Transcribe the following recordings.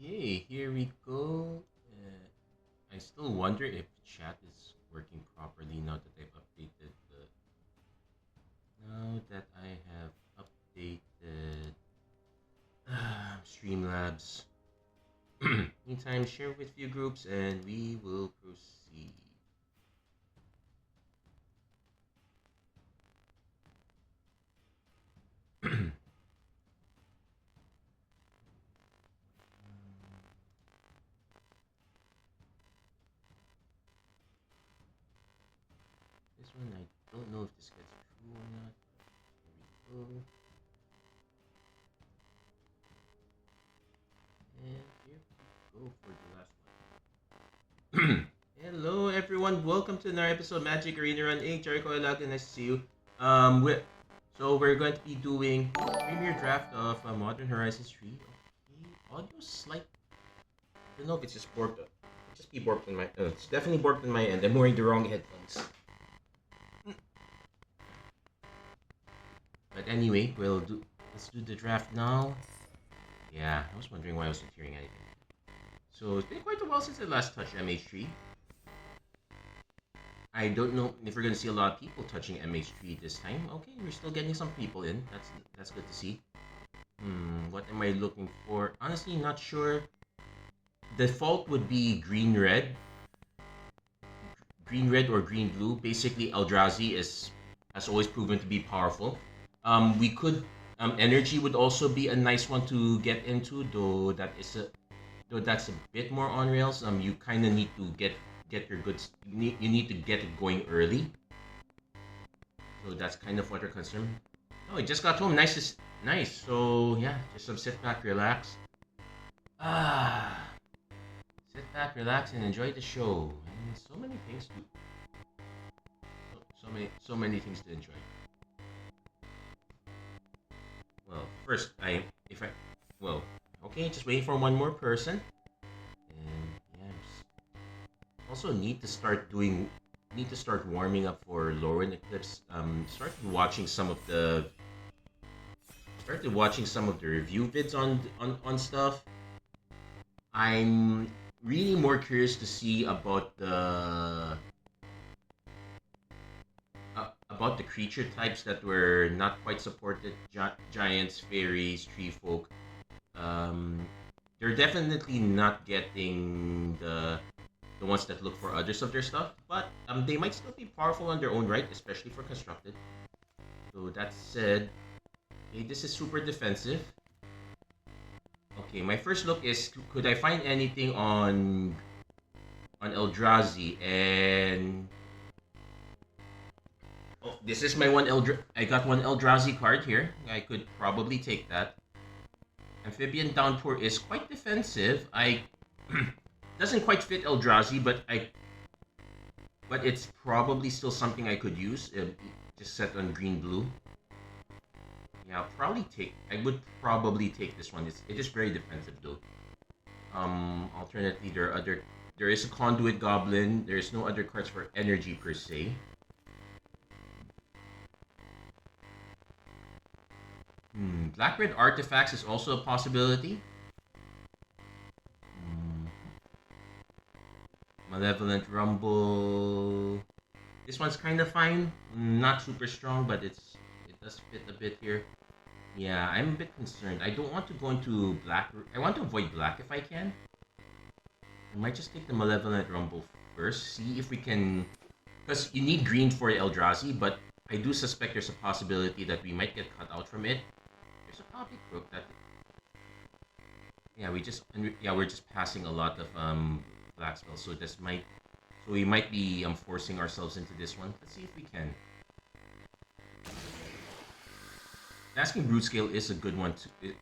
Okay, here we go. I still wonder if chat is working properly now that I've updated the. Now that I have updated Streamlabs. Meantime, share with few groups and we will proceed. This one, I don't know if this gets true or not. Here we go. And here we go for the last one. Hello, everyone. Welcome to another episode of MTG Arena Run. Hey, Jericho, nice to see you. So we're going to be doing premier draft of Modern Horizons 3. Okay, audio slight. I don't know if it's just borked. It just be borked in my. It's definitely borked in my end. I'm wearing the wrong headphones. But anyway, let's do the draft now. Yeah, I was wondering why I wasn't hearing anything. So it's been quite a while since I last touched MH3. I don't know if we're gonna see a lot of people touching MH3 this time. Okay, we're still getting some people in. That's good to see. What am I looking for? Honestly, not sure. Default would be green red or green blue. Basically, Eldrazi has always proven to be powerful. We could energy would also be a nice one to get into, though that's a bit more on rails. You kind of need to get your goods. You need to get it going early. So that's kind of what we're concerned. Oh, I just got home. Nice. So yeah, just some sit back, relax. Sit back, relax, and enjoy the show. And so many things to. So many things to enjoy. Well, first okay, just waiting for one more person. And yeah, also need to start warming up for Lauren Eclipse. Started watching some of the review vids on stuff. I'm really more curious to see about the creature types that were not quite supported. Giants, fairies, tree folk. They're definitely not getting the ones that look for others of their stuff, but they might still be powerful on their own right, especially for constructed. So that said, okay, this is super defensive. Okay, my first look is could I find anything on Eldrazi, and oh, this is my I got one Eldrazi card here. I could probably take that. Amphibian Downpour is quite defensive. I doesn't quite fit Eldrazi, but it's probably still something I could use. Just set on green blue. Yeah, I would probably take this one. It is very defensive though. Alternately, there is a Conduit Goblin. There is no other cards for energy per se. Black-red artifacts is also a possibility. Malevolent Rumble. This one's kind of fine. Not super strong, but it does fit a bit here. Yeah, I'm a bit concerned. I don't want to go into black. I want to avoid black if I can. I might just take the Malevolent Rumble first. See if we can... Because you need green for Eldrazi, but I do suspect there's a possibility that we might get cut out from it. There's a Copy Crook that... Yeah, we're just passing a lot of black spells, so we might be forcing ourselves into this one. Let's see if we can. Asking Brute Scale is a good one.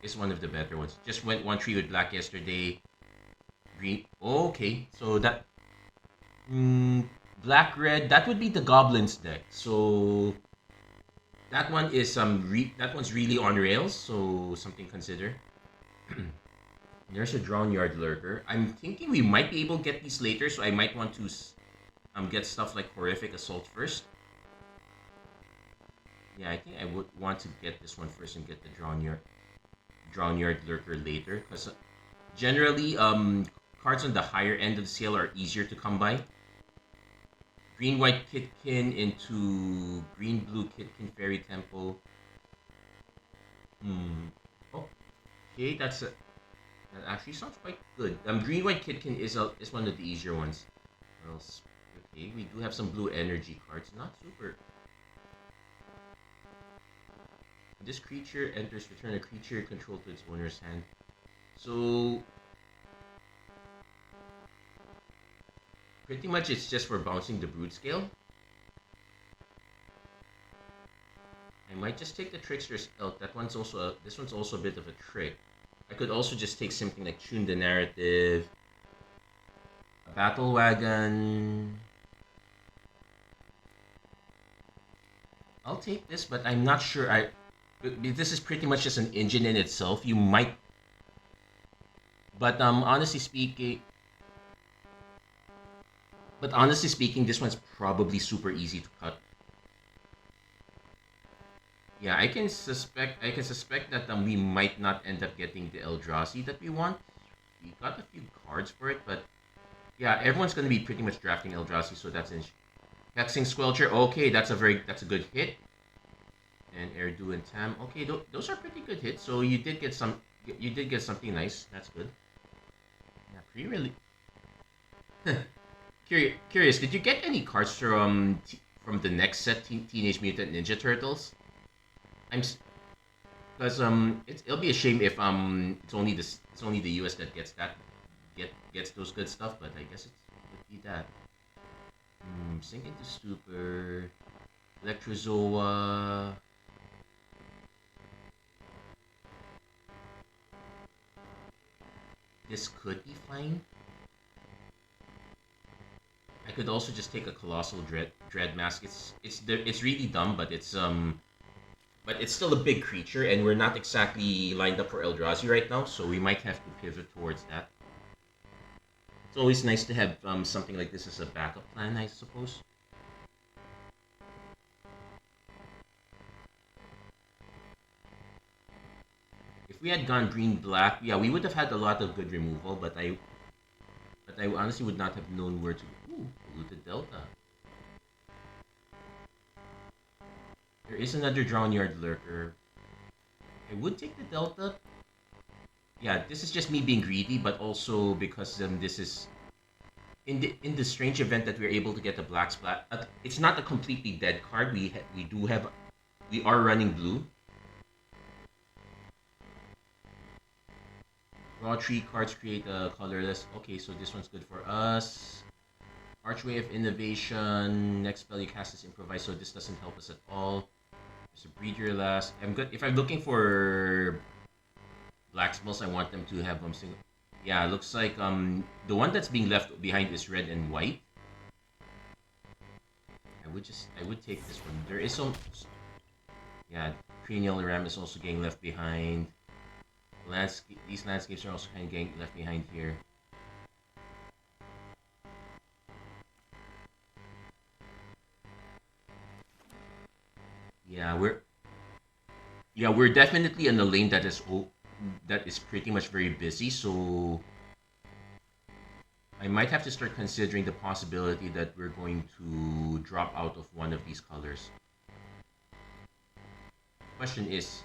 Is one of the better ones. Just went 1-3 with black yesterday. Green. Oh, okay, so that black red. That would be the goblins deck. So that one is that one's really on rails. So something to consider. There's a Drown Yard Lurker. I'm thinking we might be able to get these later, so I might want to get stuff like Horrific Assault first. Yeah, I think I would want to get this one first and get the Drown Yard Lurker later, because Generally, cards on the higher end of the scale are easier to come by. Green white Kitkin into green blue Kitkin Fairy Temple. Hmm. Okay, that actually sounds quite good. Green white Kitkin is one of the easier ones. What else? Okay, we do have some blue energy cards. Not super. This creature enters, return a creature controlled to its owner's hand. So pretty much it's just for bouncing the brood scale. I might just take the Trickster's Elk. This one's also a bit of a trick. I could also just take something like Tune the Narrative, a Battle Wagon. I'll take this, but I'm not sure. This is pretty much just an engine in itself. You might, but honestly speaking, this one's probably super easy to cut. Yeah, I can suspect that we might not end up getting the Eldrazi that we want. We got a few cards for it, but yeah, everyone's gonna be pretty much drafting Eldrazi, so that's in. Hexing Squelcher. Okay, that's a good hit. And Erdu and Tam. Okay, those are pretty good hits. So you did get something nice. That's good. Yeah, pre-release. Curious. Did you get any cards from the next set, Teenage Mutant Ninja Turtles? I'm because it'll be a shame if it's only the US that gets those good stuff. But I guess it would be that. Sink into Stupor, Electrozoa. This could be fine. I could also just take a Colossal Dread Mask. It's really dumb, but it's still a big creature, and we're not exactly lined up for Eldrazi right now, so we might have to pivot towards that. It's always nice to have something like this as a backup plan, I suppose. If we had gone green-black, yeah, we would have had a lot of good removal, but I honestly would not have known where to. Ooh, Polluted Delta. There is another Drownyard Lurker. I would take the Delta. Yeah, this is just me being greedy, but also because this is in the strange event that we're able to get a black splat. It's not a completely dead card. We are running blue. Draw 3 cards, create a colorless. Okay, so this one's good for us. Archway of Innovation. Next spell you cast is Improvise, so this doesn't help us at all. There's a Breed Your Last. I'm good. If I'm looking for black spells, I want them to have single. Yeah, it looks like the one that's being left behind is red and white. I would take this one. There is some. Yeah, Cranial Ram is also getting left behind. These landscapes are also kind of getting left behind here. Yeah, we're definitely in a lane that is pretty much very busy. So I might have to start considering the possibility that we're going to drop out of one of these colors. Question is,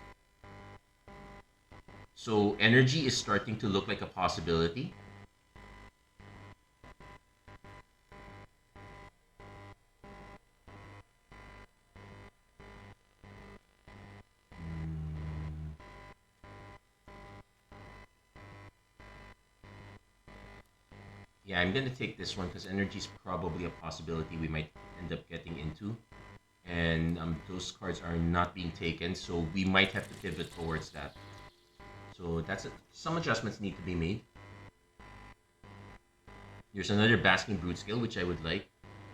so energy is starting to look like a possibility. Yeah, I'm gonna take this one because energy is probably a possibility we might end up getting into. And those cards are not being taken, so we might have to pivot towards that. So some adjustments need to be made. There's another Basking Brood skill, which I would like.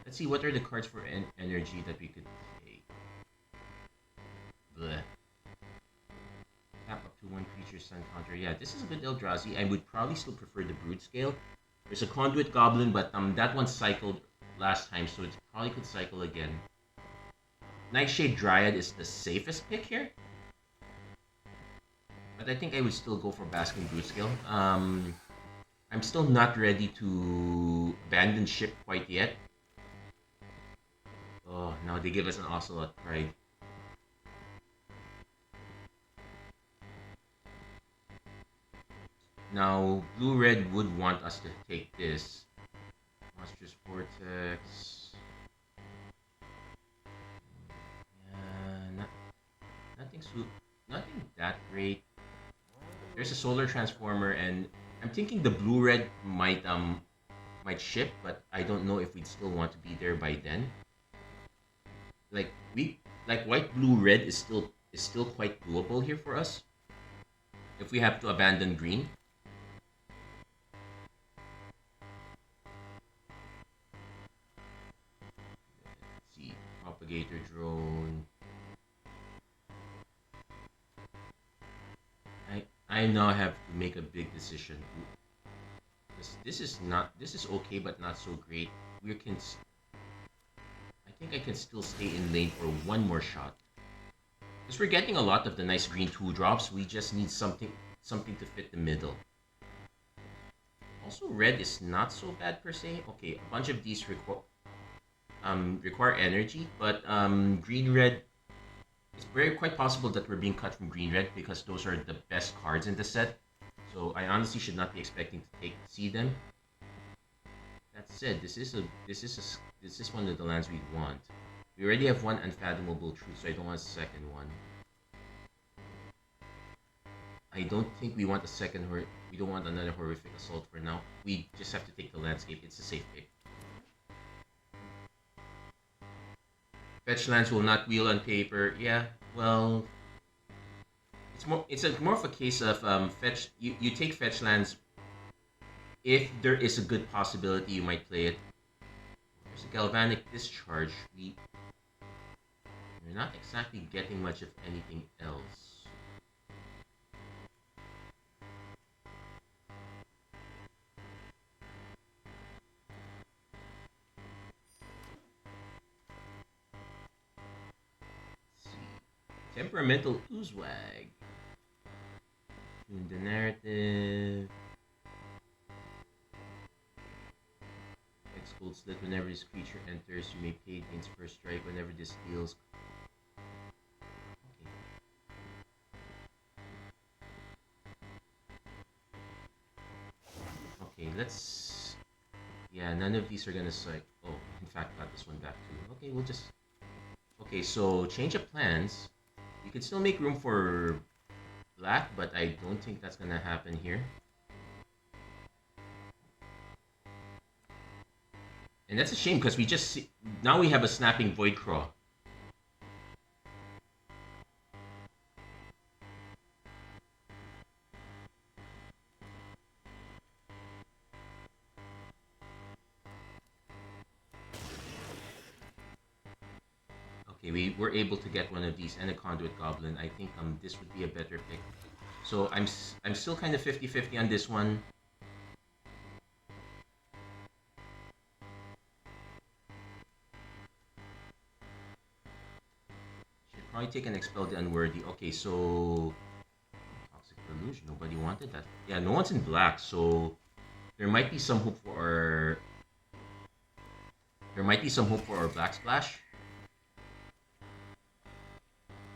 Let's see, what are the cards for energy that we could take? Bleh. Tap up to one creature, sun counter. Yeah, this is a good Eldrazi. I would probably still prefer the Brood scale. There's a Conduit Goblin, but that one cycled last time, so it probably could cycle again. Nightshade Dryad is the safest pick here. But I think I would still go for Basking Brood skill. I'm still not ready to abandon ship quite yet. Oh, now they give us an Ocelot Pride. Now, blue-red would want us to take this. Monstrous Vortex. Yeah, nothing nothing that great. There's a solar transformer, and I'm thinking the blue-red might ship, but I don't know if we'd still want to be there by then. Like white, blue, red is still quite doable here for us. If we have to abandon green. Let's see, propagator drone. I now have to make a big decision. This is okay but not so great. We can I think I can still stay in lane for one more shot. Because we're getting a lot of the nice green 2-drops, we just need something to fit the middle. Also, red is not so bad per se. Okay, a bunch of these require energy, but green red, it's very quite possible that we're being cut from green red because those are the best cards in the set. So I honestly should not be expecting to see them. That said, this is one of the lands we want. We already have one Unfathomable Truth, so I don't want a second one. I don't think we want a second we don't want another Horrific Assault for now. We just have to take the landscape. It's a safe pick. Fetch lands will not wheel on paper. Yeah, well, it's more of a case of fetch. You take fetch lands if there is a good possibility you might play it. There's a Galvanic Discharge. We're not exactly getting much of anything else. Temperamental Oozewag. Tune the narrative. X gold slit. Whenever this creature enters, you may pay against first strike. Whenever this deals. Okay, let's. Yeah, none of these are gonna strike. Oh, in fact, got this one back too. Okay, we'll just. Okay, so change of plans. We could still make room for black, but I don't think that's gonna happen here. And that's a shame because we just now we have a Snapping Voidcraw. Okay, we were able to get one of these and a Conduit Goblin. I think this would be a better pick. So I'm still kind of 50-50 on this one. Should probably take an Expel the Unworthy. Okay, so Toxic Deluge. Nobody wanted that. Yeah, no one's in black, so there might be some hope for our Black Splash.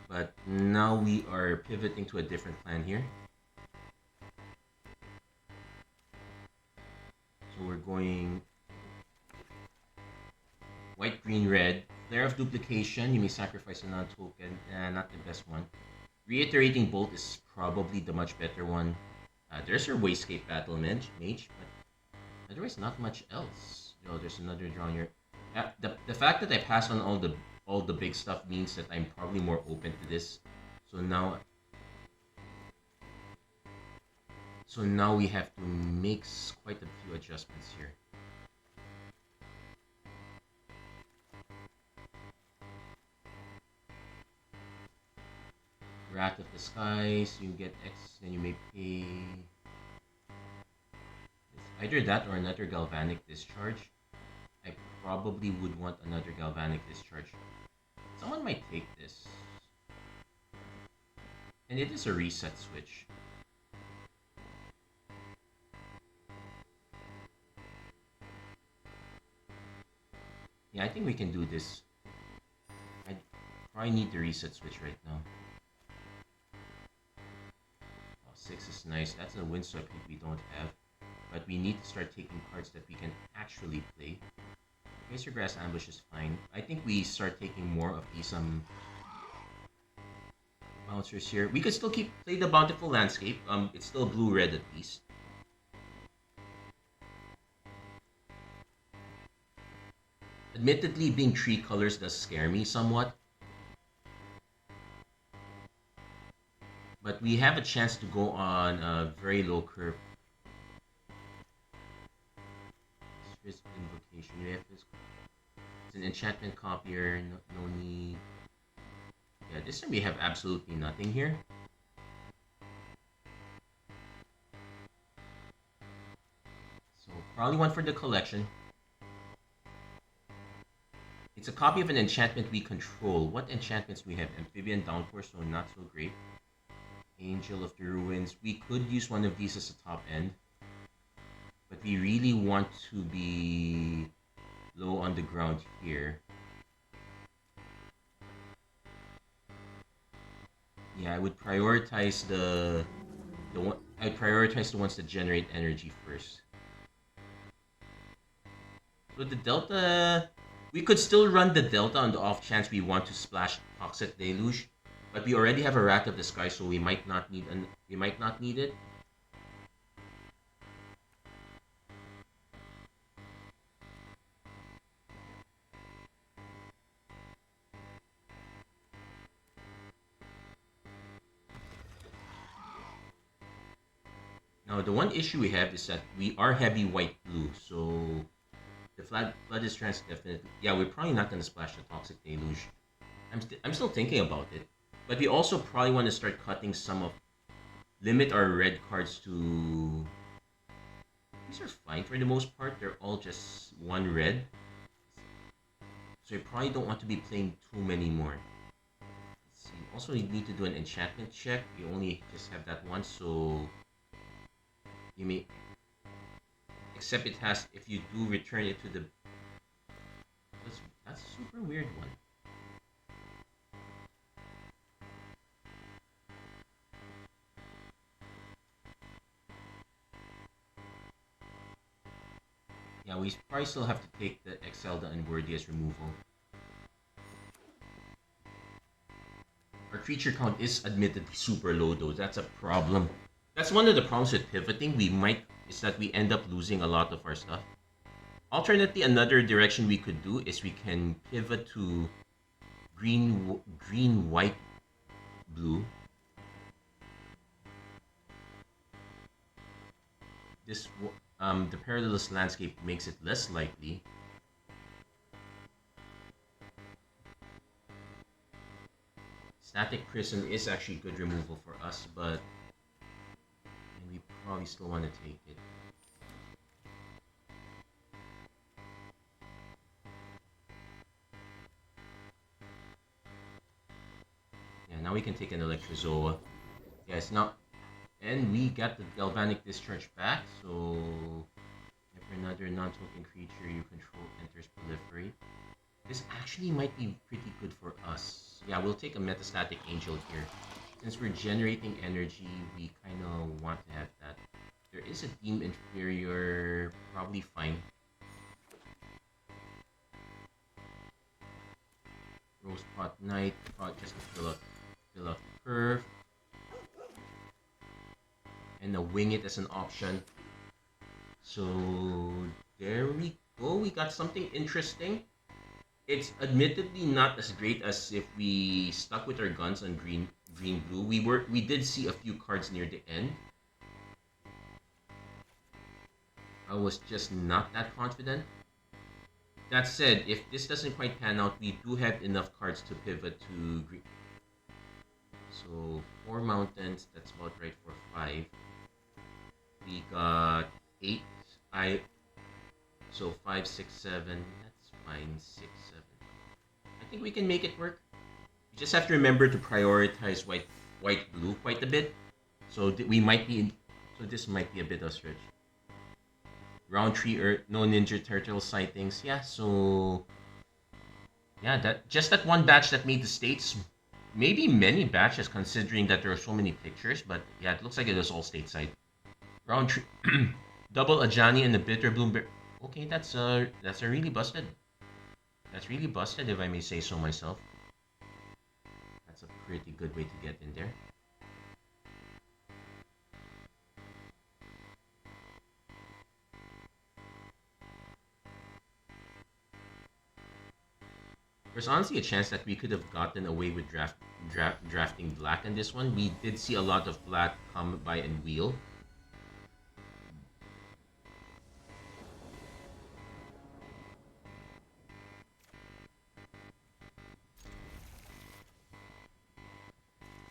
But now we are pivoting to a different plan here. So we're going white, green, red. Flare of Duplication. You may sacrifice another token. Not the best one. Reiterating Bolt is probably the much better one. There's our Wayscape Battle Mage, but otherwise not much else. Oh, there's another draw here. The fact that I pass on all the big stuff means that I'm probably more open to this. So now we have to make quite a few adjustments here. Wrath of the Skies, you get X, then you may pay. It's either that or another Galvanic Discharge. I probably would want another Galvanic Discharge. Someone might take this. And it is a reset switch. Yeah, I think we can do this. I probably need the reset switch right now. Oh, 6 is nice. That's a windswept hit we don't have. But we need to start taking cards that we can actually play. Razor Grass Ambush is fine. I think we start taking more of these bouncers here. We could still play the Bountiful Landscape. It's still blue-red at least. Admittedly, being 3 colors does scare me somewhat. But we have a chance to go on a very low curve. Risk Invocation. We have this. It's an enchantment copier. No need. Yeah, this time we have absolutely nothing here. So probably one for the collection. It's a copy of an enchantment we control. What enchantments do we have? Amphibian Downpour, so not so great. Angel of the Ruins. We could use one of these as a top end. But we really want to be low on the ground here. Yeah, I would prioritize the one. I'd prioritize the ones that generate energy first. So the Delta, we could still run the Delta on the off chance we want to splash Toxic Deluge, but we already have a Wrath of the Sky, so we might not need it. Now the one issue we have is that we are heavy white blue, so the flood is trans definitely. Yeah, we're probably not gonna splash the Toxic Deluge. I'm still thinking about it, but we also probably want to start cutting some of limit our red cards to. These are fine for the most part. They're all just one red, so you probably don't want to be playing too many more. Let's see. Also, you need to do an enchantment check. You only just have that once, so you may. Except it has. If you do return it to the. That's a super weird one. Yeah, we probably still have to take the Excelda and Worthy as removal. Our creature count is admittedly super low though. That's a problem. That's one of the problems with pivoting. Is that we end up losing a lot of our stuff. Alternately, another direction we could do is we can pivot to green, white, blue. This the Perilous Landscape makes it less likely. Static Prison is actually good removal for us, but we probably still want to take it. Yeah, now we can take an Electrozoa. Yeah, it's not. And we got the Galvanic Discharge back, so if another non-token creature you control enters Proliferate. This actually might be pretty good for us. Yeah, we'll take a Metastatic Angel here. Since we're generating energy, we kind of want to have that. There is a Deem Inferior, probably fine. Rosepot Knight, just to fill up the curve. And a Wing It as an option. So there we go. We got something interesting. It's admittedly not as great as if we stuck with our guns on green blue. We did see a few cards near the end. I was just not that confident. That said, if this doesn't quite pan out, we do have enough cards to pivot to green. So 4 mountains, that's about right for 5. We got 8. So 5, 6, 7. That's fine. 6, 7. I think we can make it work. You just have to remember to prioritize white blue quite a bit. So we might be so this might be a bit of a stretch. Round 3 Earth, no Ninja Turtle sightings. Yeah, so Yeah, that just that one batch that made the states. Maybe many batches considering that there are so many pictures, but yeah, it looks like it was all stateside. Round three, double Ajani and the bitter bloomberry. Okay, that's a really busted. That's really busted, if I may say so myself. That's a pretty good way to get in there. There's honestly a chance that we could have gotten away with drafting black in this one. We did see a lot of black come by and wheel.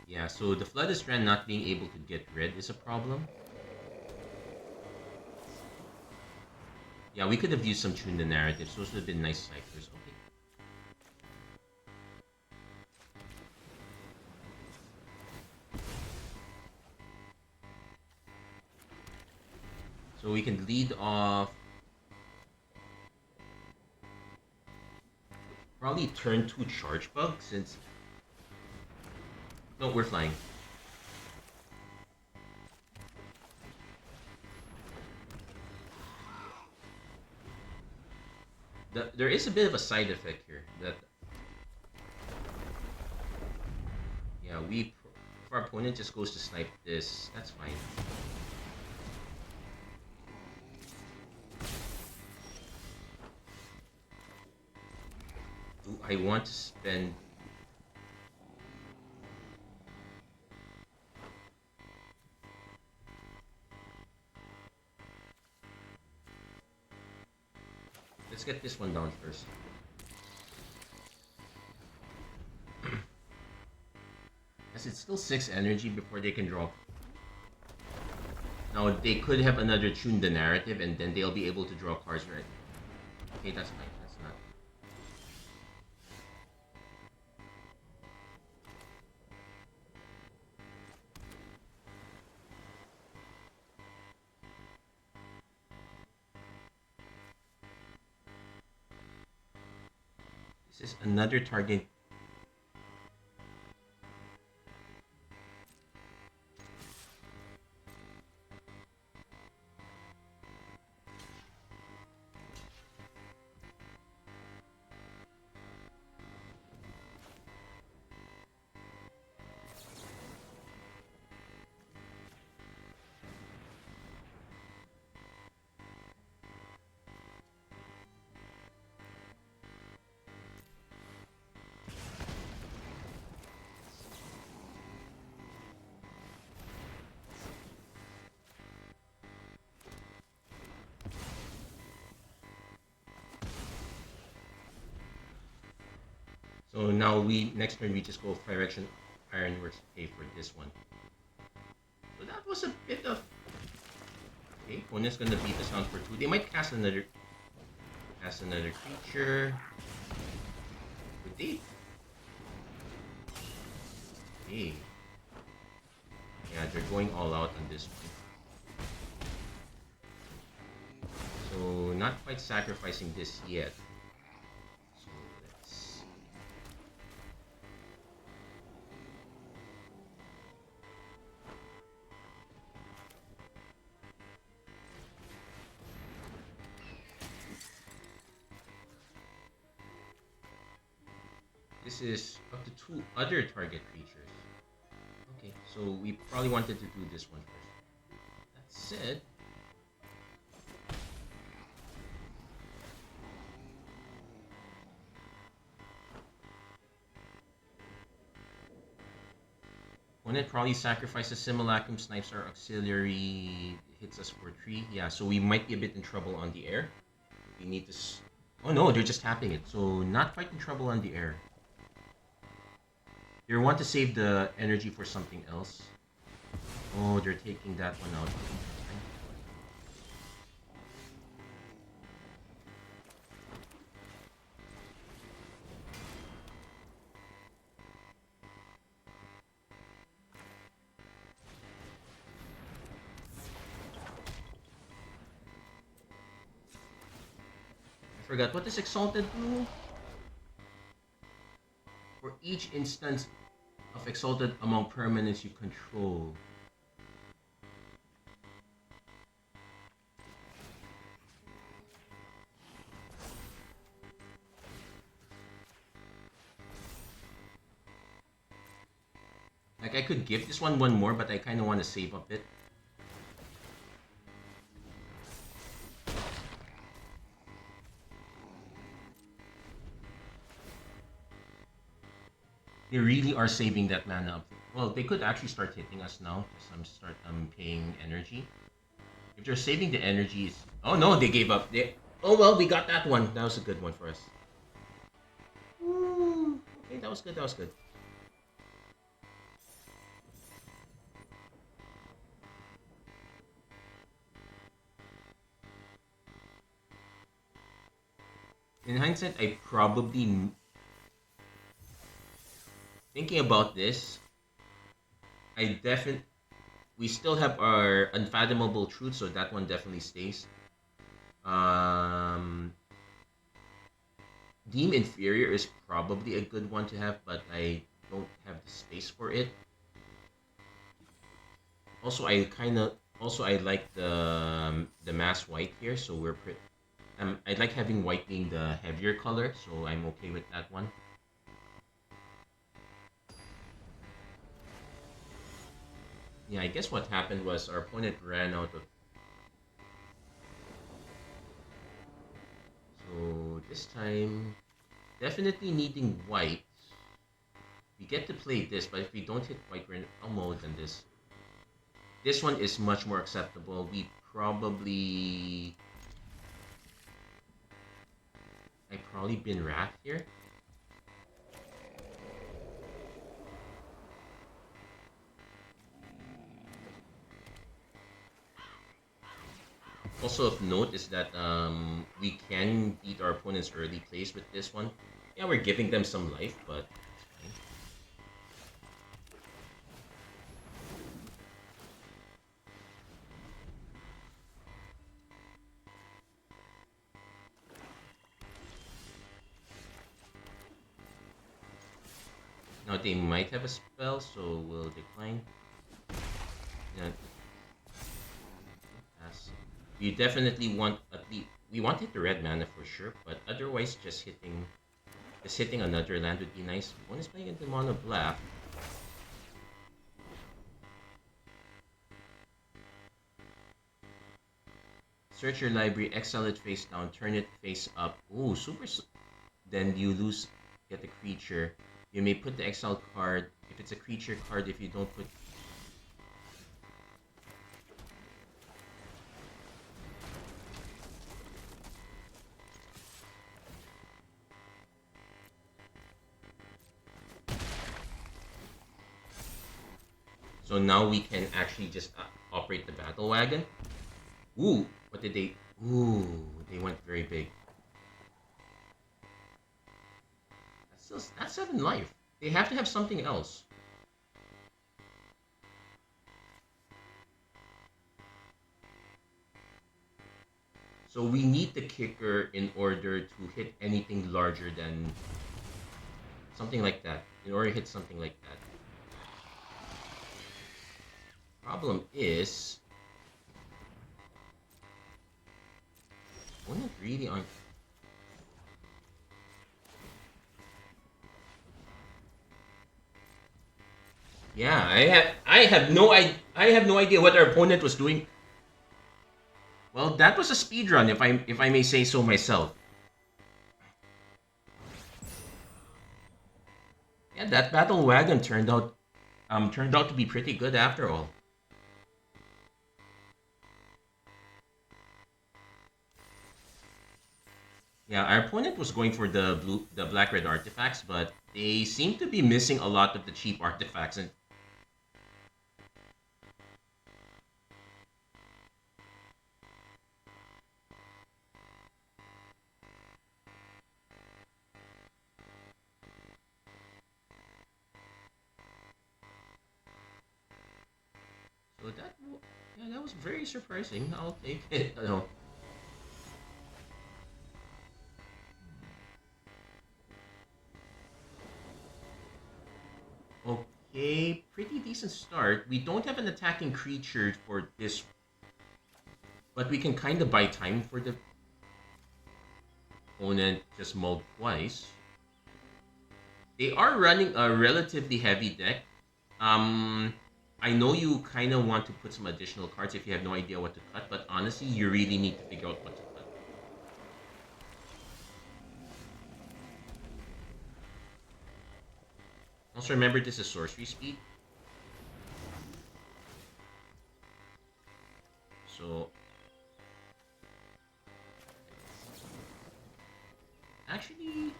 Yeah, so the Flood Strand not being able to get red is a problem. Yeah, we could have used some Tune the Narrative. Those would have been nice ciphers. Okay. So we can lead off. Probably turn 2 Charge Bug since. No, we're flying. There is a bit of a side effect here that. Yeah, if our opponent just goes to snipe this, that's fine. Do I want to spend? Let's get this one down first. As it's still 6 energy before they can draw. Now they could have another Tune the Narrative and then they'll be able to draw cards right. Okay, that's fine. That's not. This is another target. So now next turn we just go Direction Ironworks pay for this one. So that was a bit of. Okay, opponent's gonna beat us down for 2. They might cast another creature. Would they? Okay. Yeah, they're going all out on this one. So not quite sacrificing this yet. So let's see. This is up to 2 other target creatures. Okay, so we probably wanted to do this one first. That said, opponent probably sacrifices Simulacrum, snipes our auxiliary, hits us for 3. Yeah, so we might be a bit in trouble on the air. We need to. Oh no, they're just tapping it. So not quite in trouble on the air. They want to save the energy for something else. Oh, they're taking that one out. I forgot, what does Exalted do? each instance of Exalted among permanents you control. Like, I could give this one more, but I kind of want to save a bit. They really are saving that mana up. Well, they could actually start hitting us now. Because I'm paying energy. If they're saving the energies... Oh no, they gave up. Oh well, we got that one. That was a good one for us. Ooh, okay, that was good, that was good. In hindsight, I probably... Thinking about this, we still have our Unfathomable Truth, so that one definitely stays. Deem Inferior is probably a good one to have, but I don't have the space for it. Also, I like the mass white here, so we're pretty. I like having white being the heavier color, so I'm okay with that one. Yeah, I guess what happened was our opponent ran out of... So this time, definitely needing white. We get to play this, but if we don't hit white, we're more than this. This one is much more acceptable. We probably... I've probably been Wrath here. Also of note is that we can beat our opponent's early plays with this one. Yeah, we're giving them some life, but it's fine. Now they might have a spell, so we'll decline. Yeah. Pass. We definitely want at least we want to hit the red mana for sure, but otherwise just hitting another land would be nice. One is playing into mono black. Search your library, exile it face down, turn it face up. Ooh, super. Then you get the creature. You may put the exile card if it's a creature card. If you don't put... So now we can actually just operate the battle wagon. Ooh, what did they... Ooh, they went very big. That's 7 life. They have to have something else. So we need the kicker in order to hit anything larger than something like that. In order to hit something like that. Problem is, we're not really on... Yeah, I have no idea what our opponent was doing. Well, that was a speed run, if I may say so myself. Yeah, that battle wagon turned out to be pretty good after all. Yeah, our opponent was going for the black-red artifacts, but they seem to be missing a lot of the cheap artifacts. And so that was very surprising. I'll take it. No. decent start. We don't have an attacking creature for this, but we can kind of buy time for the opponent just mulled twice. They are running a relatively heavy deck. I know you kind of want to put some additional cards if you have no idea what to cut, but honestly, you really need to figure out what to cut. Also remember, this is sorcery speed. So, actually,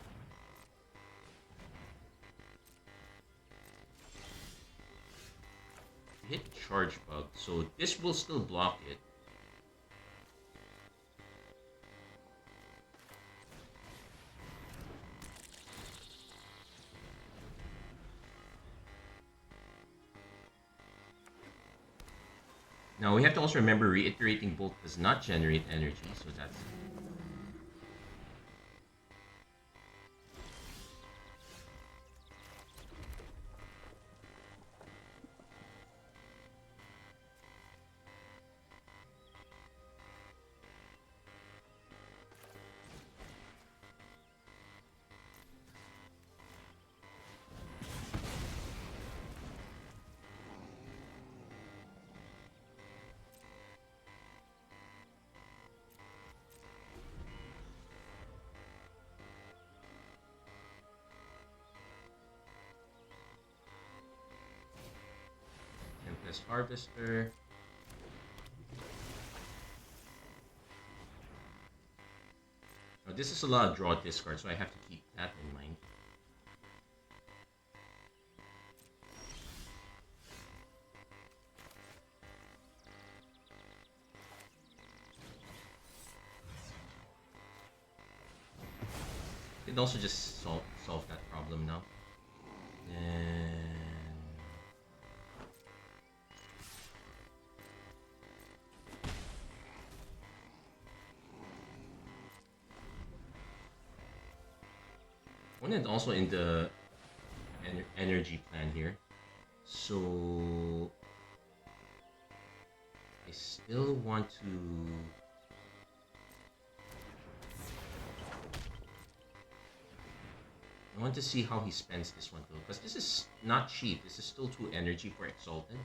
hit charge bug, so this will still block it. Now we have to also remember reiterating bolt does not generate energy, so that's... Tempest Harvester. Now, this is a lot of draw discard, so I have to keep that in mind. You can also just solve that problem now. And... opponent also in the energy plan here, so I still want to... I want to see how he spends this one though, because this is not cheap. This is still 2 energy for Exalted.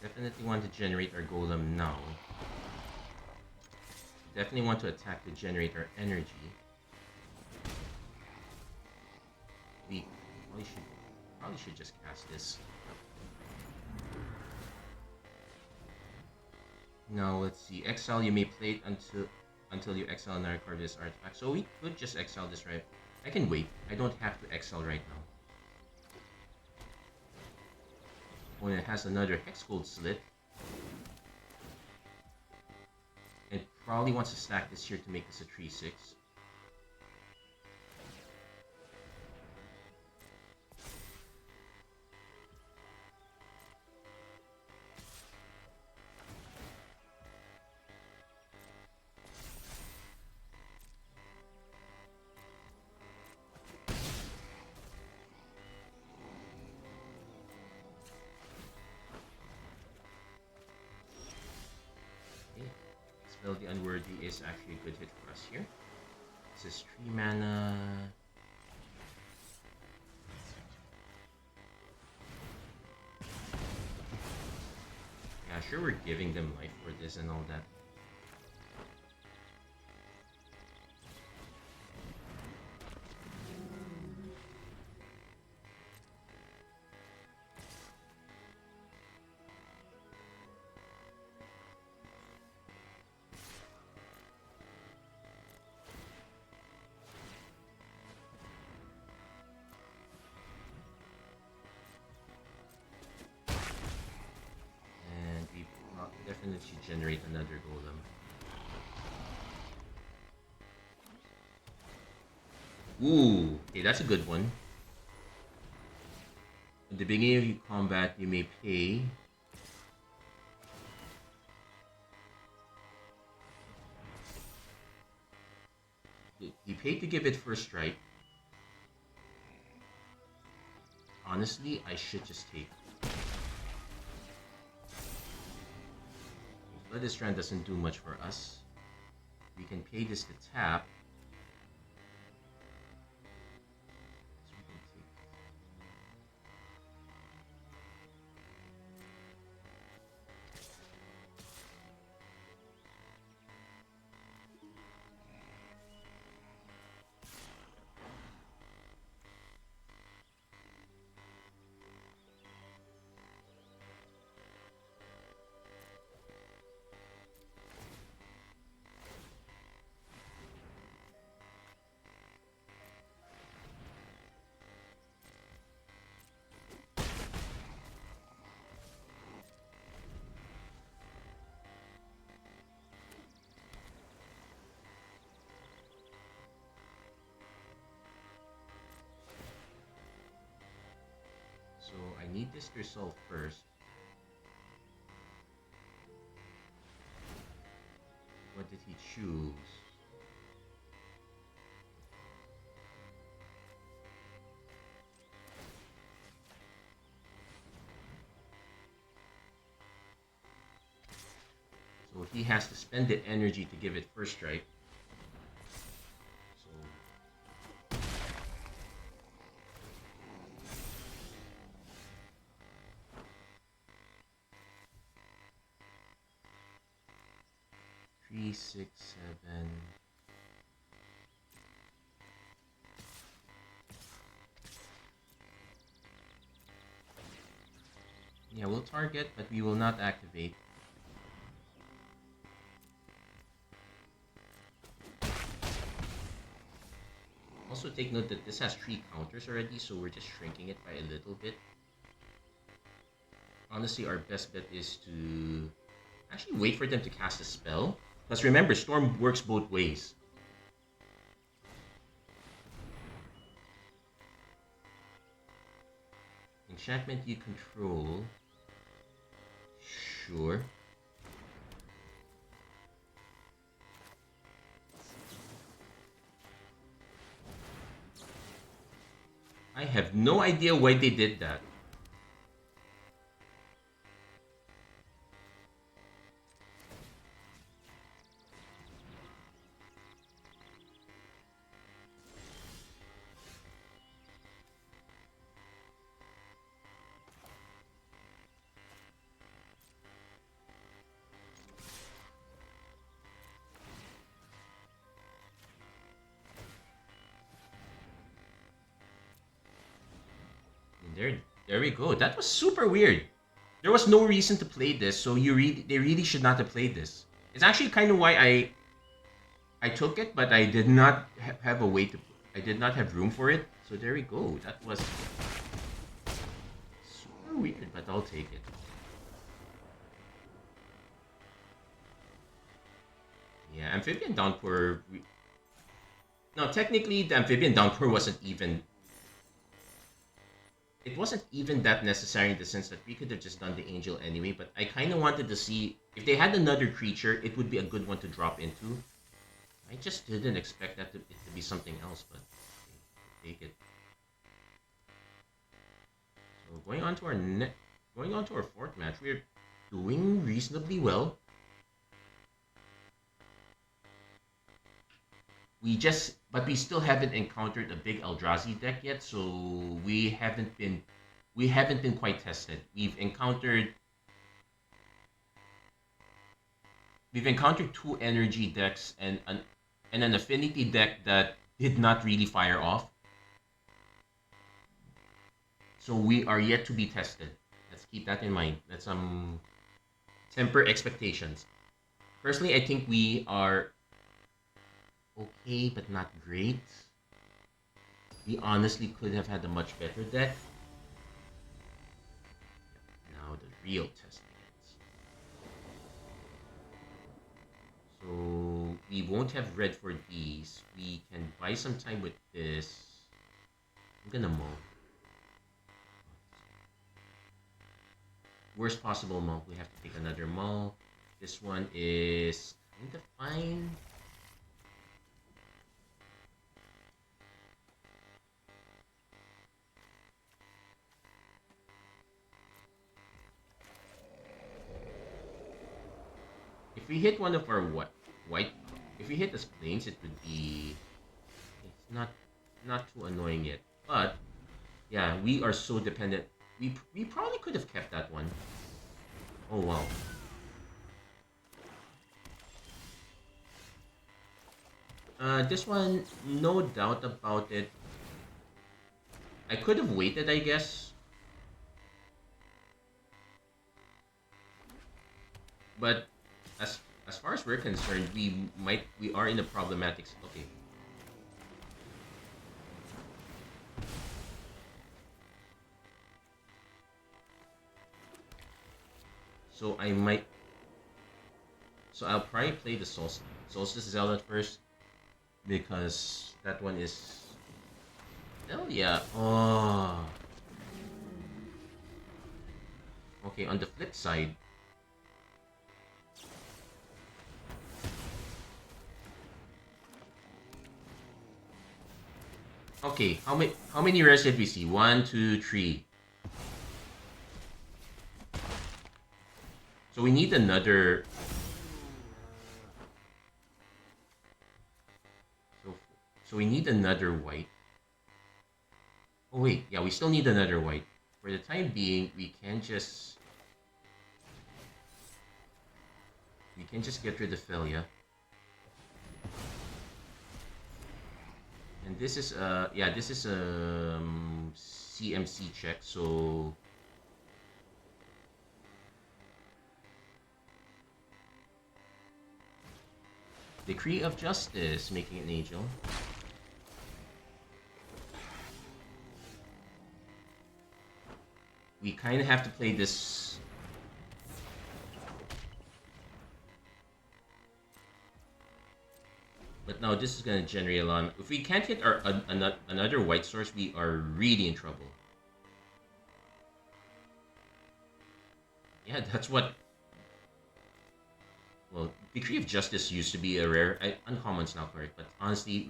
Definitely want to generate our golem now. Definitely want to attack to generate our energy. We probably should just cast this. Now let's see. Exile, you may play it until you exile another card of this artifact. So we could just exile this, right? I can wait. I don't have to exile right now. When it has another Hex Gold Slit. And probably wants to stack this here to make this a 3-6. The Unworthy is actually a good hit for us here. This is 3 mana. Yeah, sure, we're giving them life for this and all that. definitely generate another golem. Ooh, okay, that's a good one. At the beginning of your combat, you may pay. You pay to give it first strike. Honestly, I should just take. Blooded Strand doesn't do much for us. We can pay this to tap. So we can take. So I need this to resolve first. What did he choose? So he has to spend the energy to give it first strike. So 3, 6, 7. Yeah, we'll target, but we will not activate. Also take note that this has 3 counters already, so we're just shrinking it by a little bit. Honestly, our best bet is to actually wait for them to cast a spell. Because remember, Storm works both ways. Enchantment you control. Sure. I have no idea why they did that. There we go. That was super weird. There was no reason to play this, so they really should not have played this. It's actually kind of why I took it, but I did not have a way to. I did not have room for it. So there we go. That was super weird, but I'll take it. Yeah, Amphibian Downpour. No, technically the Amphibian Downpour wasn't even. It wasn't even that necessary in the sense that we could have just done the Angel anyway, but I kind of wanted to see if they had another creature, it would be a good one to drop into. I just didn't expect it to be something else, but okay, take it. So going on to our fourth match, we're doing reasonably well. But we still haven't encountered a big Eldrazi deck yet, so we haven't been quite tested. We've encountered 2 energy decks and an affinity deck that did not really fire off. So we are yet to be tested. Let's keep that in mind. Let's temper expectations. Personally, I think we are okay, but not great. We honestly could have had a much better deck. Now the real test begins. So we won't have red for these. We can buy some time with this. I'm gonna mull. Worst possible mull. We have to take another mull. This one is kind of fine. If we hit one of our white, if we hit the plains, it would be. It's not too annoying yet, but yeah, we are so dependent. We probably could have kept that one. Oh wow. This one, no doubt about it. I could have waited, I guess. But as far as we're concerned, we are in a problematic. Okay. So I might. So I'll probably play the Solstice Zealot first because that one is. Hell yeah! Oh. Okay. On the flip side, okay, how many rares did we see? 1, 2, 3. So we need another. So so we need another white. Oh wait, yeah, we still need another white. For the time being, we can just get rid of Felia. And this is yeah, this is a CMC check, so Decree of Justice, making an angel. We kind of have to play this. But now this is going to generate a lot. If we can't hit our another white source, we are really in trouble. Yeah, that's what. Well, Decree of Justice used to be a rare. Uncommon's not correct, but honestly,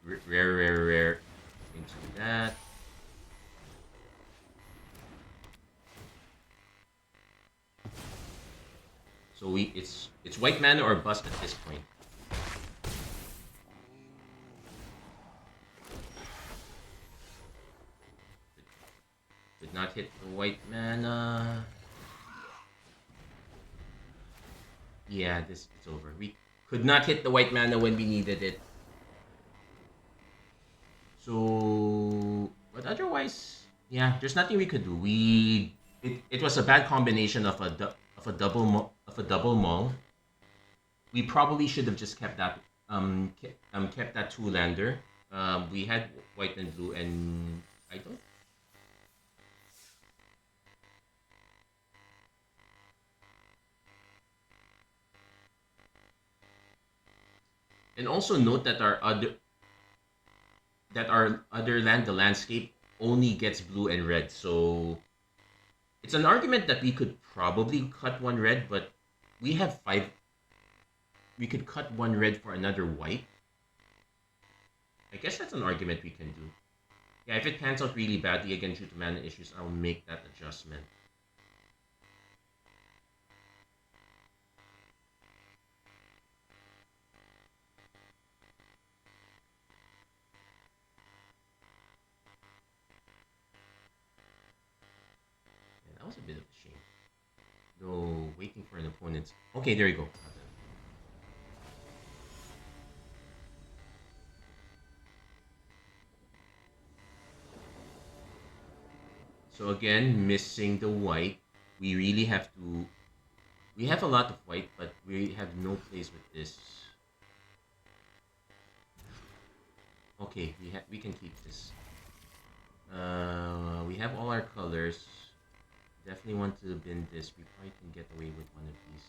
rare. Into that. So it's white mana or bust at this point. Did not hit the white mana. Yeah, it's over. We could not hit the white mana when we needed it. So, but otherwise, yeah, there's nothing we could do. It was a bad combination of a double mull. We probably should have just kept that kept that two lander. We had white and blue, and I don't. And also note that our other land, the landscape, only gets blue and red. So it's an argument that we could probably cut one red, but we have 5. We could cut one red for another white. I guess that's an argument we can do. Yeah, if it pans out really badly again due to mana issues, I'll make that adjustment. Yeah, that was a bit of a shame. Though, waiting for an opponent. Okay, there you go. So again, missing the white. We really have to. We have a lot of white, but we have no place with this. Okay, we can keep this. We have all our colors. Definitely want to bin this. We probably can get away with one of these.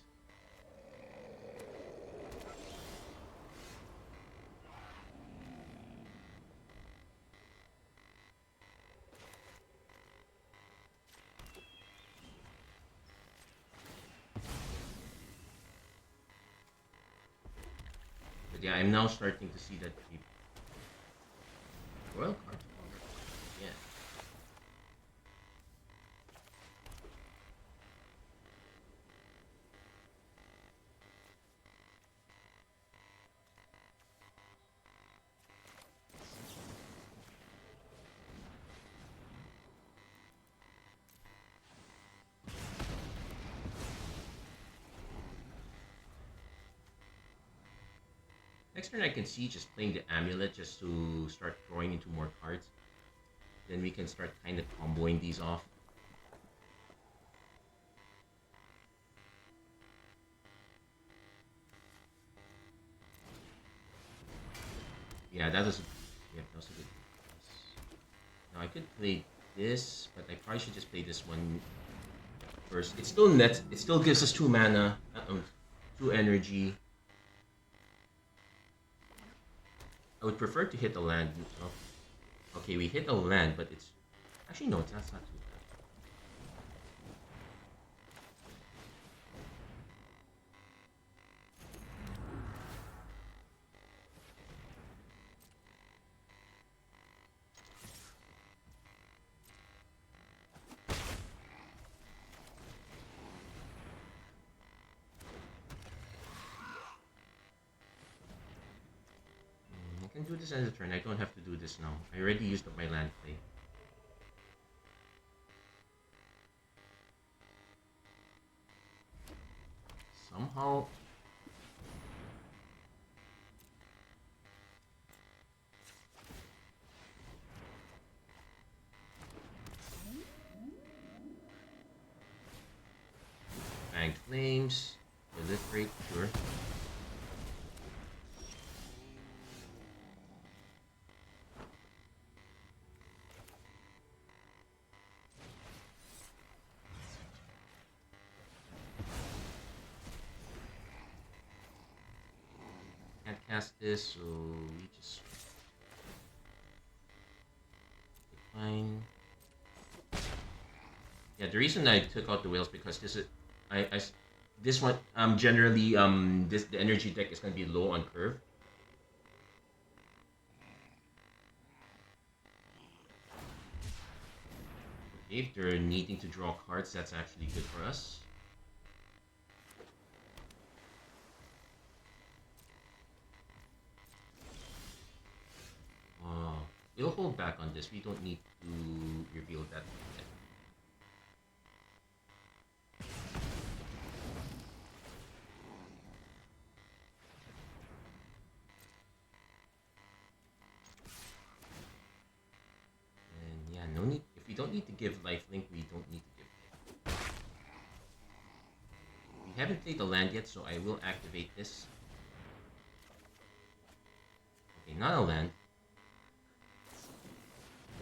But yeah, I'm now starting to see that the royal cards. Yeah. Next turn I can see just playing the amulet just to start drawing into more cards. Then we can start kind of comboing these off. Yeah, that was that was a good. Now I could play this, but I probably should just play this one first. It still nets. It still gives us 2 mana, 2 energy. I would prefer to hit a land. Okay, we hit a land, but it's actually no, that's not too bad. I can do this as a turn. I don't have to do this now. I already used up my land play. Somehow. Banked Flames. Proliferate, sure. Can't cast this, so we just fine. Yeah, the reason I took out the whales because this is this one generally this the energy deck is gonna be low on curve. Okay, if they're needing to draw cards, that's actually good for us. We'll hold back on this. We don't need to reveal that yet. And yeah, no need. If we don't need to give lifelink, we don't need to give. We haven't played the land yet, so I will activate this. Okay, not a land.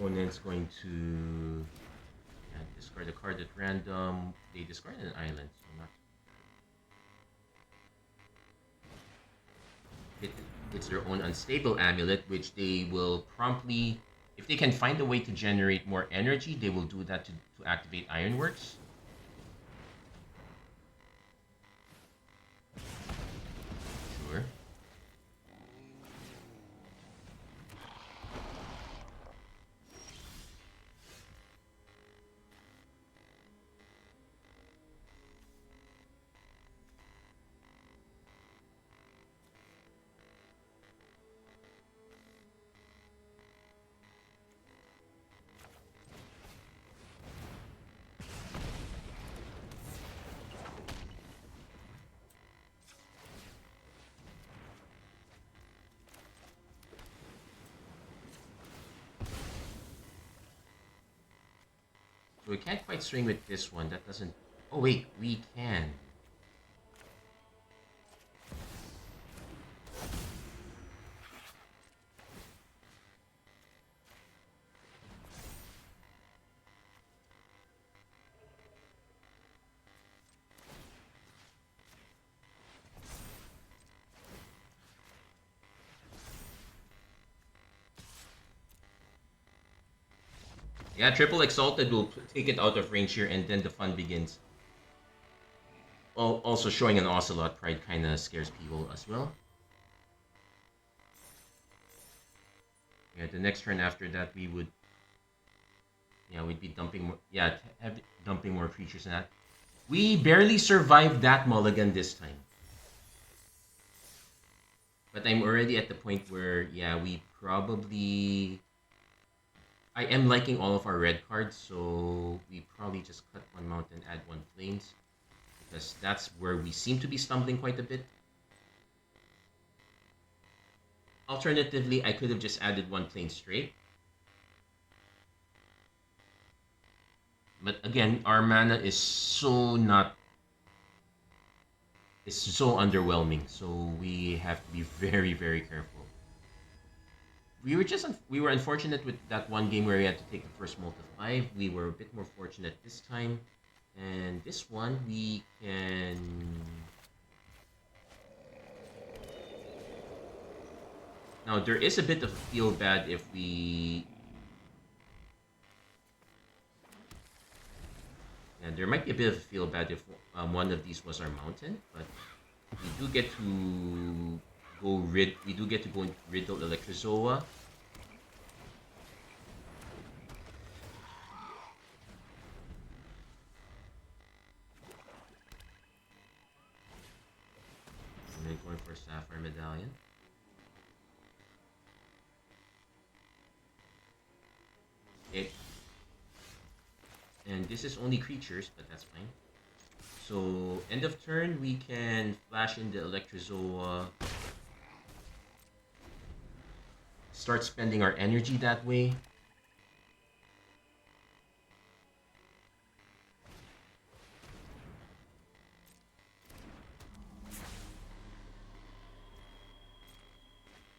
Opponent's going to discard a card at random. They discarded an island, so not. It's their own unstable amulet, which they will promptly, if they can find a way to generate more energy, they will do that to activate Ironworks. Sure. So we can't quite swing with this one. That doesn't... Oh wait, we can. Yeah, triple exalted will take it out of range here, and then the fun begins. Also showing an Ocelot Pride kind of scares people as well. Yeah, the next turn after that we would, yeah, we'd be dumping more, yeah, dumping more creatures and that. We barely survived that mulligan this time. But I'm already at the point where, yeah, we probably... I am liking all of our red cards, so we probably just cut one mountain, add one plains. Because that's where we seem to be stumbling quite a bit. Alternatively, I could have just added one plain straight. But again, our mana is so not... It's so underwhelming, so we have to be very, very careful. We were unfortunate with that one game where we had to take the first multi 5. We were a bit more fortunate this time. And this one, we can... Now, there is a bit of feel bad if we... Yeah, there might be a bit of feel bad if one of these was our mountain, but we do get to we do get to go and riddle Electrozoa. And then going for Sapphire Medallion. Okay. And this is only creatures, but that's fine. So, end of turn, we can flash in the Electrozoa. Start spending our energy that way.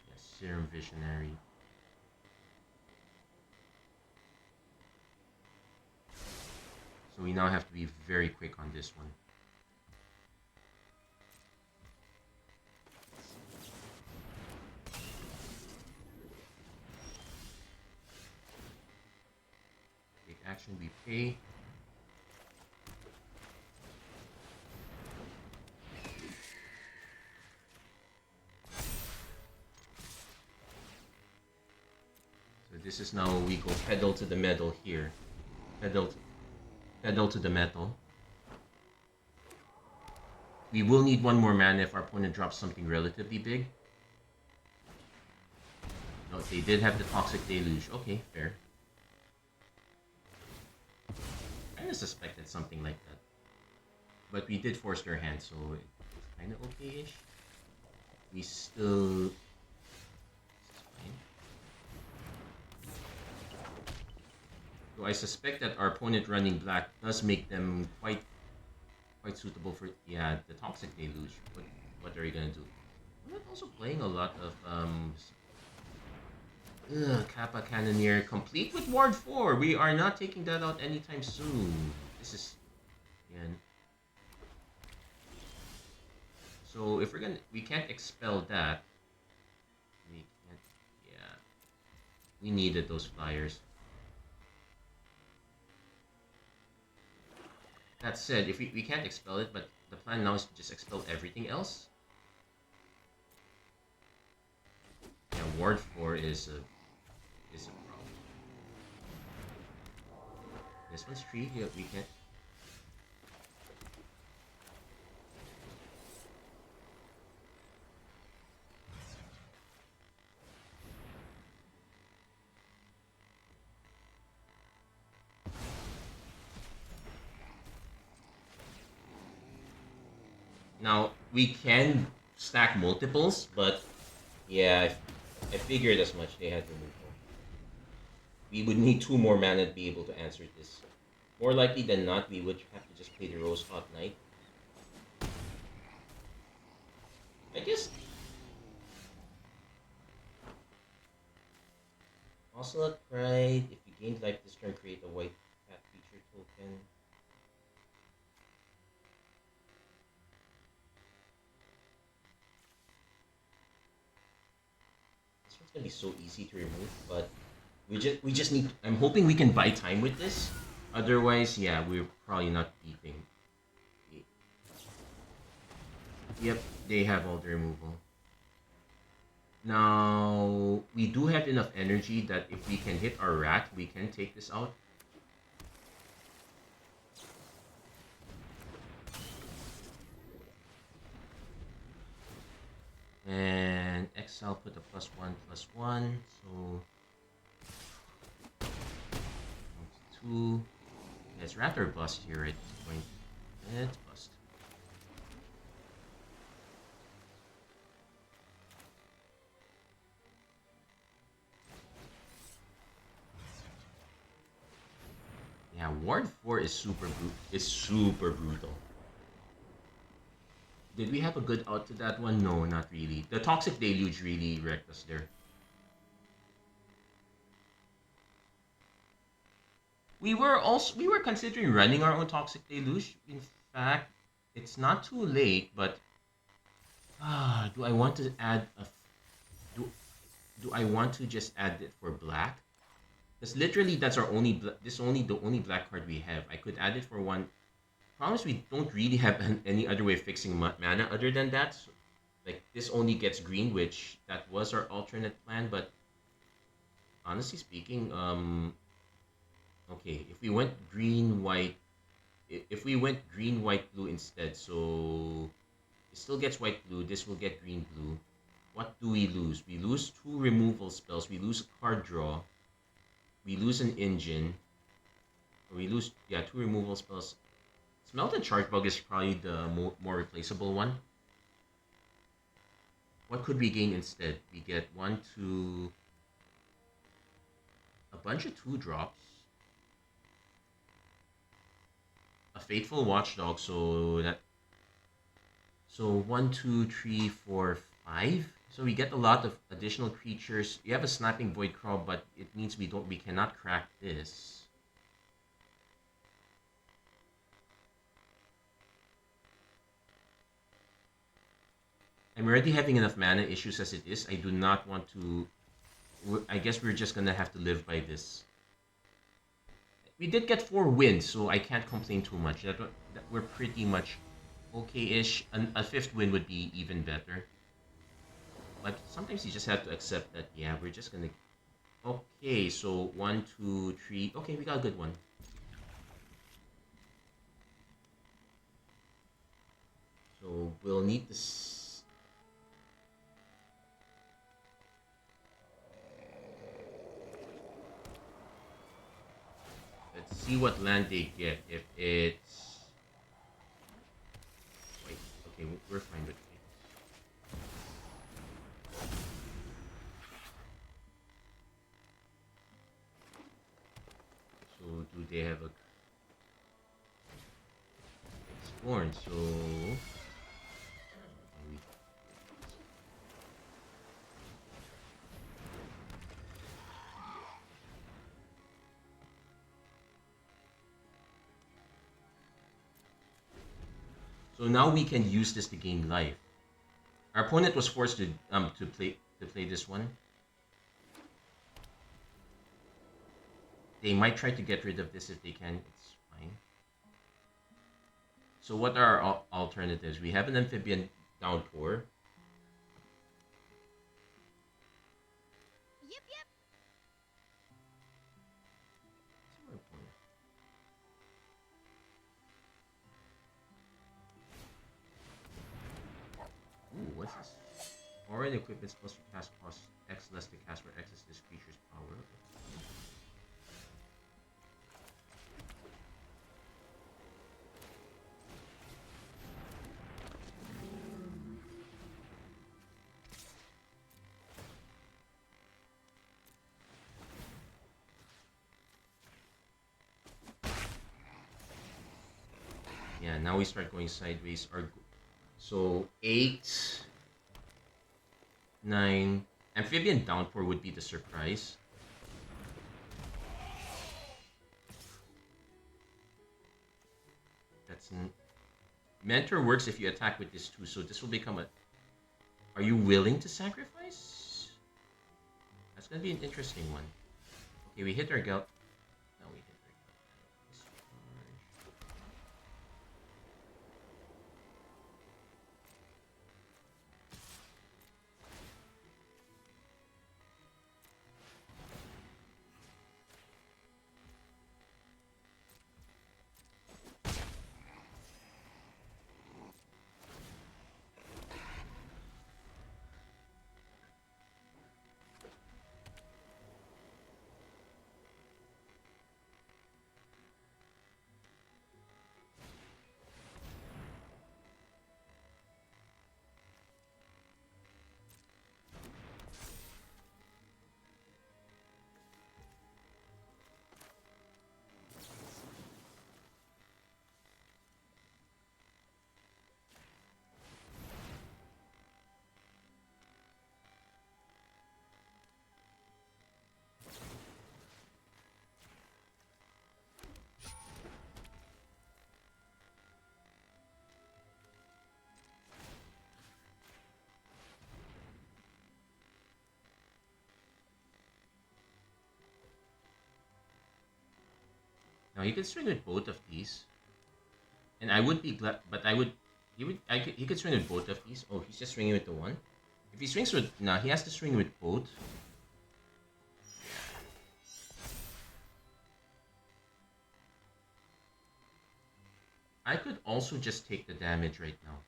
Yes, Serum Visionary. So we now have to be very quick on this one. Take action, we pay. So this is now we go pedal to the metal here. Pedal to the metal. We will need one more mana if our opponent drops something relatively big. No, they did have the Toxic Deluge. Okay, fair. I kind of suspected something like that. But we did force their hand, so it's kind of okay-ish. We still... This is fine. So I suspect that our opponent running black does make them quite suitable for, yeah, the Toxic Deluge. What are you gonna do? We're also playing a lot of Kappa Cannoneer, complete with Ward 4. We are not taking that out anytime soon. This is, again. So if we can't expel that. We can't, yeah. We needed those flyers. That said, if we can't expel it, but the plan now is to just expel everything else. Yeah, Ward 4 is a problem. This one's free, yeah, we can't. Now, we can stack multiples, but yeah, I figured as much. They had removal. We would need 2 more mana to be able to answer this. More likely than not, we would have to just play the Rose Hot Knight. I guess... Ocelot Pride, if you gained life this turn, create a white cat creature token. It's gonna be so easy to remove, but we just need. I'm hoping we can buy time with this. Otherwise, yeah, we're probably not beating. Yep, they have all the removal. Now, we do have enough energy that if we can hit our rat, we can take this out. And Exile put a +1/+1, so 2. It's rat or bust here at this point. It's bust. Yeah, Ward 4 is super brutal. Did we have a good out to that one? No, not really. The Toxic Deluge really wrecked us there. We were considering running our own Toxic Deluge. In fact, it's not too late, but do I want to add a do do I want to just add it for black? Because literally that's our only this only the only black card we have. I could add it for one. Promise we don't really have any other way of fixing mana other than that. So, like this only gets green, which that was our alternate plan. But honestly speaking, okay, if we went green white, if we went green white blue instead, so it still gets white blue. This will get green blue. What do we lose? We lose 2 removal spells. We lose a card draw. We lose an engine. Or we lose 2 removal spells. Smelt and Charge Bug is probably the more replaceable one. What could we gain instead? We get 1, 2, a bunch of 2 drops. A Faithful Watchdog, so 1, 2, 3, 4, 5. So we get a lot of additional creatures. You have a Snapping Void Crawl, but it means we cannot crack this. I'm already having enough mana issues as it is. I do not want to. I guess we're just gonna have to live by this. We did get 4 wins, so I can't complain too much. That we're pretty much okay-ish. A 5th win would be even better. But sometimes you just have to accept that, yeah, we're just gonna... Okay, so 1, 2, 3... Okay, we got a good one. So we'll need this... Let's see what land they get. If it's... Wait, okay, we're fine with it. So do they have a... Scorn, so... So now we can use this to gain life. Our opponent was forced to play this one. They might try to get rid of this if they can. It's fine. So what are our alternatives? We have an amphibian downpour. Yep, yep. Ooh, what's this? Aura and equipment supposed to cast cost X less to cast for X is this creature's power. Yeah, now we start going sideways. So 8, 9. Amphibian downpour would be the surprise. That's Mentor works if you attack with this too, so this will become a... Are you willing to sacrifice? That's gonna be an interesting one. Okay, we hit our Gelt. No, we hit our Gelt. Now he could swing with both of these, and I would be glad, but I would, he could swing with both of these. Oh, he's just swinging with the one. If he swings with, now he has to swing with both. I could also just take the damage right now.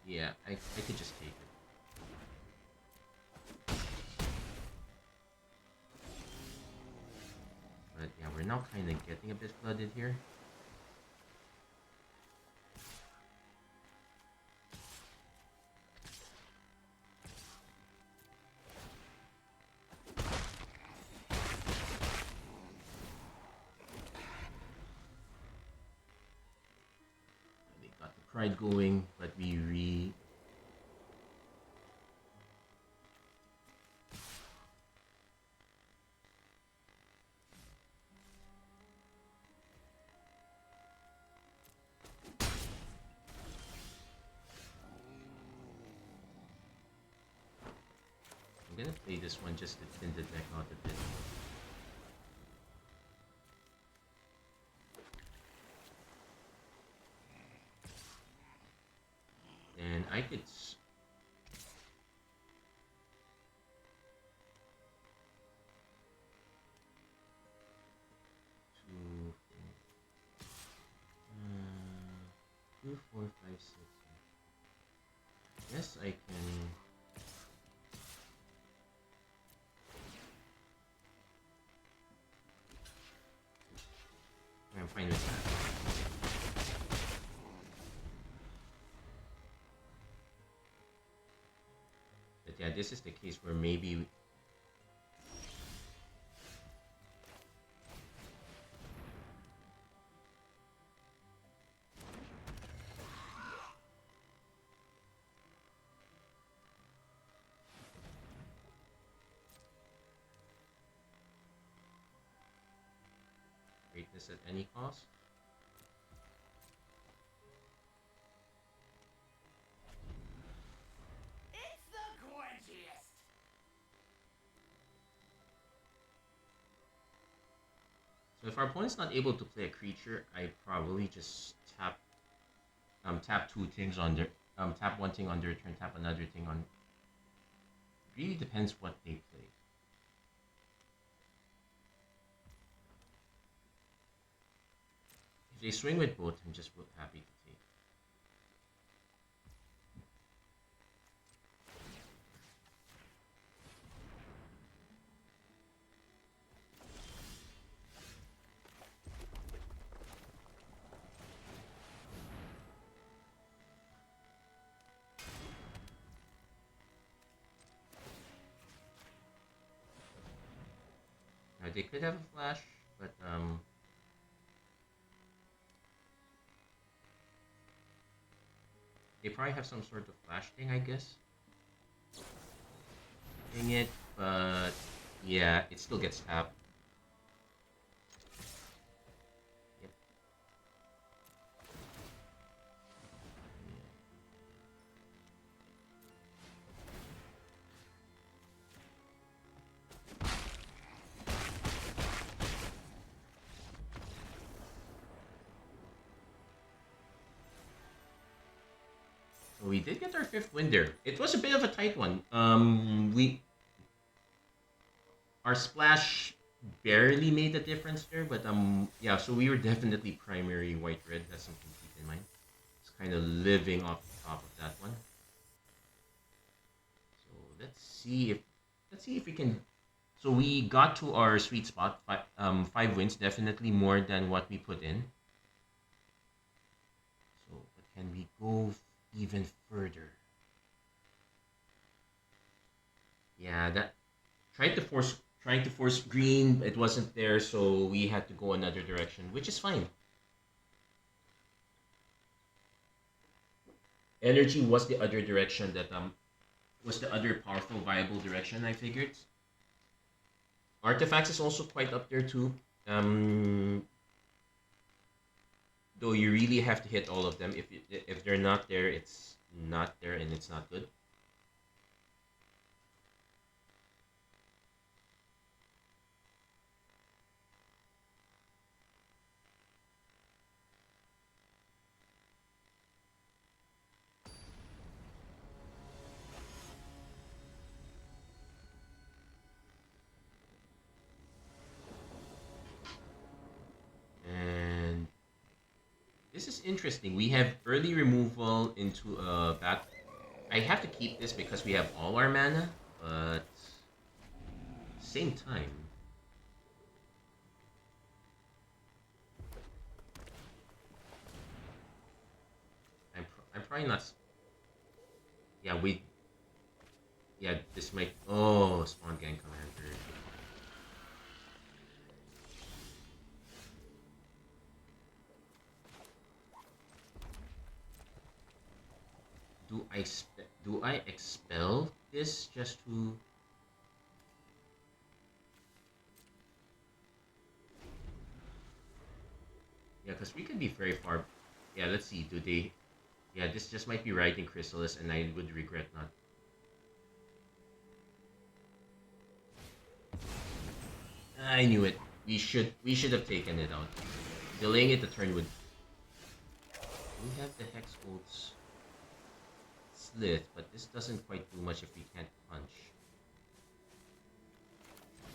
Yeah, I could just take it. But yeah, we're now kind of getting a bit flooded here. They got the pride going, but we I'm gonna play this one just to thin the deck out a bit. And I could... Two, 4, 5, 6. Yes, I can... I'm fine with that. But yeah, this is the case where maybe... Greatness at any cost. It's the gorgeous. So if our opponent's not able to play a creature, I probably just tap two things on their tap one thing on their turn, tap another thing on. It really depends what they play. If they swing with both, I'm just happy to take. Now they could have a flash, but they probably have some sort of flash thing, I guess. Dang it, but yeah, it still gets tapped. Yep. So we did get our 5th win there. It was a bit of a tight one. Our splash barely made a difference there, but yeah, so we were definitely primary white red. That's something to keep in mind. It's kind of living off the top of that one. So let's see if we can. So we got to our sweet spot. 5 wins, definitely more than what we put in. So, but can we go even further? Yeah, that trying to force green. It wasn't there, so we had to go another direction, which is fine. Energy was the other direction that was the other powerful viable direction, I figured. Artifacts is also quite up there too. Though you really have to hit all of them. If they're not there, it's not there and it's not good. This is interesting. We have early removal into a back. I have to keep this because we have all our mana, but same time, I'm probably not. Yeah, we. Yeah, this might. Oh, spawn gang commander. Do I expel this just to? Yeah, because we could be very far. Yeah, let's see. Do they? Yeah, this just might be writing Chrysalis, and I would regret not. I knew it. We should have taken it out. Delaying it the turn would. We have the Hex Bolts Slith, but this doesn't quite do much if we can't punch.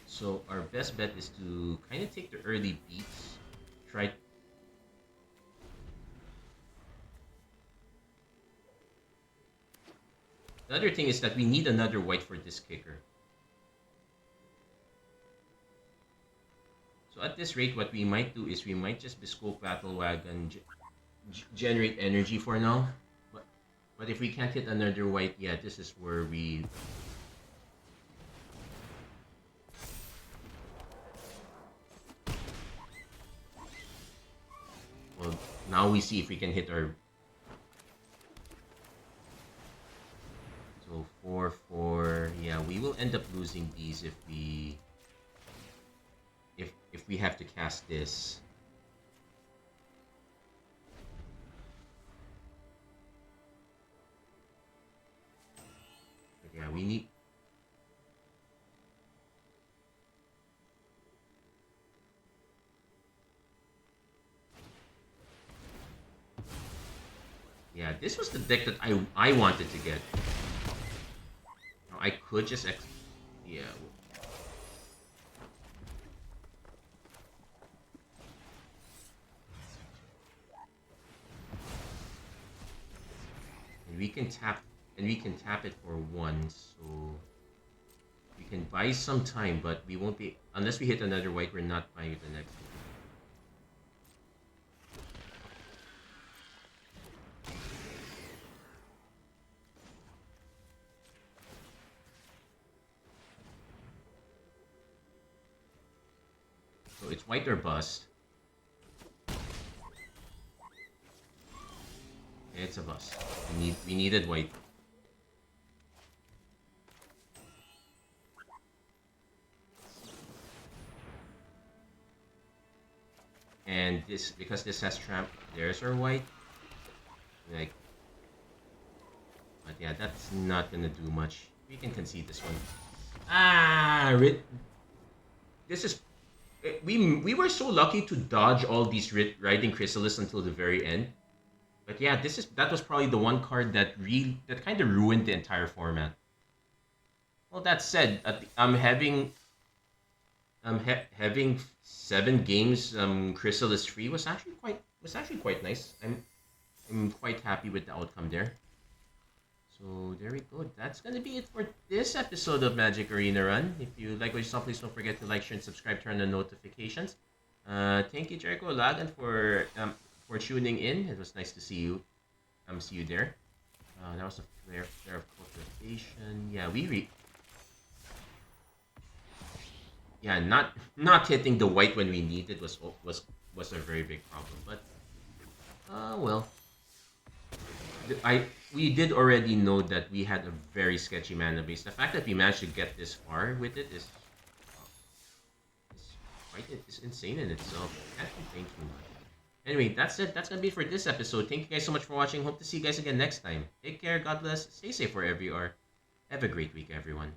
So our best bet is to kind of take the early beats. Try. The other thing is that we need another white for this kicker. So at this rate, what we might do is we might just bespoke Battle Wagon, generate energy for now. But if we can't hit another white, yeah, this is where we. Well, now we see if we can hit our. So 4/4, yeah, we will end up losing these if we. If we have to cast this. But yeah, we need. Yeah, this was the deck that I wanted to get. Now, I could just yeah. And we can tap it for one, so we can buy some time, but we won't be unless we hit another white. We're not buying it the next one. So it's white or bust. It's a bust. We needed white. And this because this has tramp. There's our white. Like, but yeah, that's not gonna do much. We can concede this one. Ah, this is we were so lucky to dodge all these riding Chrysalis until the very end. But yeah, that was probably the one card that kind of ruined the entire format. Well, that said, I'm having 7 games Chrysalis free was actually quite nice. I'm quite happy with the outcome there. So there we go. That's gonna be it for this episode of Magic Arena Run. If you like what you saw, please don't forget to like, share, and subscribe. Turn on notifications. Thank you, Jericho Lagan, for tuning in. It was nice to see you. See you there. That was a flare of cultivation. Yeah, yeah, not hitting the white when we needed was a very big problem. But well, we did already know that we had a very sketchy mana base. The fact that we managed to get this far with it is insane in itself. Can't complain too much. Anyway, that's it. That's gonna be it for this episode. Thank you guys so much for watching. Hope to see you guys again next time. Take care. God bless. Stay safe wherever you are. Have a great week, everyone.